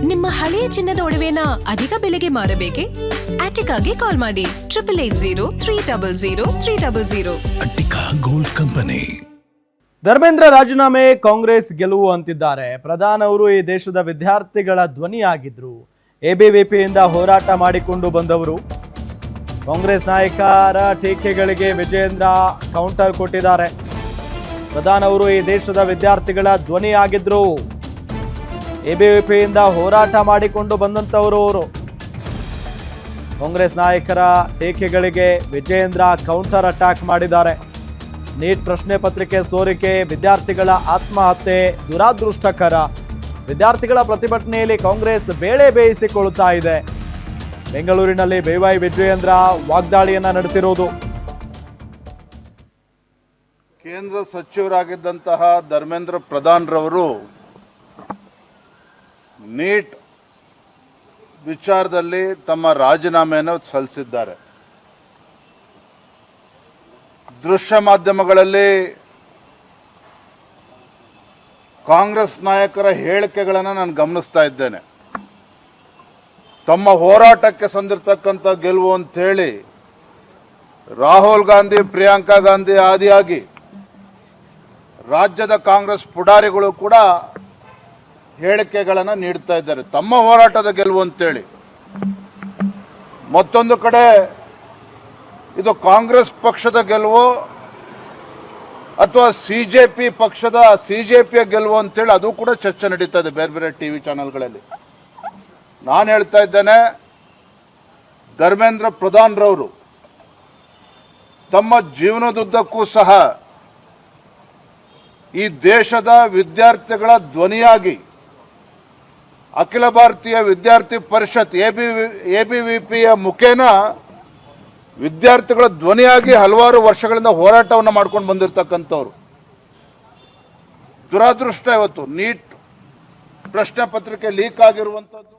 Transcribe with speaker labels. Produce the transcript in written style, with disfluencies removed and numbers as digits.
Speaker 1: ನಿಮ್ಮ ಹಳೆಯ ಚಿನ್ನದ ಒಡವೆನ ಅಧಿಕ ಬೆಲೆಗೆ ಮಾರಬೇಕೆ? ಆಟಿಕಾಗೆ ಕಾಲ್ ಮಾಡಿ 8880
Speaker 2: ಅಟ್ಟಿಕಾ ಗೋಲ್ಡ್ ಕಂಪನಿ.
Speaker 3: ಧರ್ಮೇಂದ್ರ ರಾಜೀನಾಮೆ ಕಾಂಗ್ರೆಸ್ ಗೆಲುವು ಅಂತಿದ್ದಾರೆ. ಪ್ರಧಾನ್ ಅವರು ಈ ದೇಶದ ವಿದ್ಯಾರ್ಥಿಗಳ ಧ್ವನಿಯಾಗಿದ್ರು. ಎಬಿವಿಪಿಯಿಂದ ಹೋರಾಟ ಮಾಡಿಕೊಂಡು ಬಂದವರು. ಕಾಂಗ್ರೆಸ್ ನಾಯಕರ ಟೀಕೆಗಳಿಗೆ ವಿಜೇಂದ್ರ ಕೌಂಟರ್ ಕೊಟ್ಟಿದ್ದಾರೆ. ಪ್ರಧಾನ್ ಅವರು ಈ ದೇಶದ ವಿದ್ಯಾರ್ಥಿಗಳ ಧ್ವನಿಯಾಗಿದ್ರು. ಎಬಿವಿಪಿಯಿಂದ ಹೋರಾಟ ಮಾಡಿಕೊಂಡು ಬಂದಂತವರು ಅವರು. ಕಾಂಗ್ರೆಸ್ ನಾಯಕರ ಟೀಕೆಗಳಿಗೆ ವಿಜೇಂದ್ರ ಕೌಂಟರ್ ಅಟ್ಯಾಕ್ ಮಾಡಿದ್ದಾರೆ. ನೀಟ್ ಪ್ರಶ್ನೆ ಪತ್ರಿಕೆ ಸೋರಿಕೆ, ವಿದ್ಯಾರ್ಥಿಗಳ ಆತ್ಮಹತ್ಯೆ ದುರಾದೃಷ್ಟಕರ. ವಿದ್ಯಾರ್ಥಿಗಳ ಪ್ರತಿಭಟನೆಯಲ್ಲಿ ಕಾಂಗ್ರೆಸ್ ಬೇಳೆ ಬೇಯಿಸಿಕೊಳ್ಳುತ್ತಾ ಇದೆ. ಬೆಂಗಳೂರಿನಲ್ಲಿ BY ವಿಜಯೇಂದ್ರ ವಾಗ್ದಾಳಿಯನ್ನ ನಡೆಸಿರುವುದು.
Speaker 4: ಕೇಂದ್ರ ಸಚಿವರಾಗಿದ್ದಂತಹ ಧರ್ಮೇಂದ್ರ ಪ್ರಧಾನ್ ರವರು ನೀಟ್ ವಿಚಾರದಲ್ಲಿ ತಮ್ಮ ರಾಜೀನಾಮೆಯನ್ನು ಸಲ್ಲಿಸಿದ್ದಾರೆ. ದೃಶ್ಯ ಮಾಧ್ಯಮಗಳಲ್ಲಿ ಕಾಂಗ್ರೆಸ್ ನಾಯಕರ ಹೇಳಿಕೆಗಳನ್ನು ನಾನು ಗಮನಿಸ್ತಾ ಇದ್ದೇನೆ. ತಮ್ಮ ಹೋರಾಟಕ್ಕೆ ಸಂದಿರ್ತಕ್ಕಂಥ ಗೆಲುವು ಅಂತೇಳಿ ರಾಹುಲ್ ಗಾಂಧಿ, ಪ್ರಿಯಾಂಕಾ ಗಾಂಧಿ ಆದಿಯಾಗಿ ರಾಜ್ಯದ ಕಾಂಗ್ರೆಸ್ ಪುಡಾರಿಗಳು ಕೂಡ ಹೇಳಿಕೆಗಳನ್ನು ನೀಡ್ತಾ ಇದ್ದಾರೆ, ತಮ್ಮ ಹೋರಾಟದ ಗೆಲುವು ಅಂತೇಳಿ. ಮತ್ತೊಂದು ಕಡೆ ಇದು ಕಾಂಗ್ರೆಸ್ ಪಕ್ಷದ ಗೆಲುವು ಅಥವಾ ಸಿಜೆಪಿಯ ಗೆಲುವು ಅಂತೇಳಿ ಅದು ಕೂಡ ಚರ್ಚೆ ನಡೀತಾ ಇದೆ ಬೇರೆ ಬೇರೆ ಟಿವಿ ಚಾನೆಲ್ಗಳಲ್ಲಿ. ನಾನು ಹೇಳ್ತಾ ಇದ್ದೇನೆ, ಧರ್ಮೇಂದ್ರ ಪ್ರಧಾನ್ ರವರು ತಮ್ಮ ಜೀವನದುದ್ದಕ್ಕೂ ಸಹ ಈ ದೇಶದ ವಿದ್ಯಾರ್ಥಿಗಳ ಧ್ವನಿಯಾಗಿ ಅಖಿಲ ಭಾರತೀಯ ವಿದ್ಯಾರ್ಥಿ ಪರಿಷತ್ ಎಬಿವಿಪಿಯ ಮುಖೇನ ವಿದ್ಯಾರ್ಥಿಗಳ ಧ್ವನಿಯಾಗಿ ಹಲವಾರು ವರ್ಷಗಳಿಂದ ಹೋರಾಟವನ್ನು ಮಾಡ್ಕೊಂಡು ಬಂದಿರತಕ್ಕಂಥವ್ರು. ದುರಾದೃಷ್ಟ ಇವತ್ತು ನೀಟ್ ಪ್ರಶ್ನೆ ಪತ್ರಿಕೆ ಲೀಕ್ ಆಗಿರುವಂಥದ್ದು.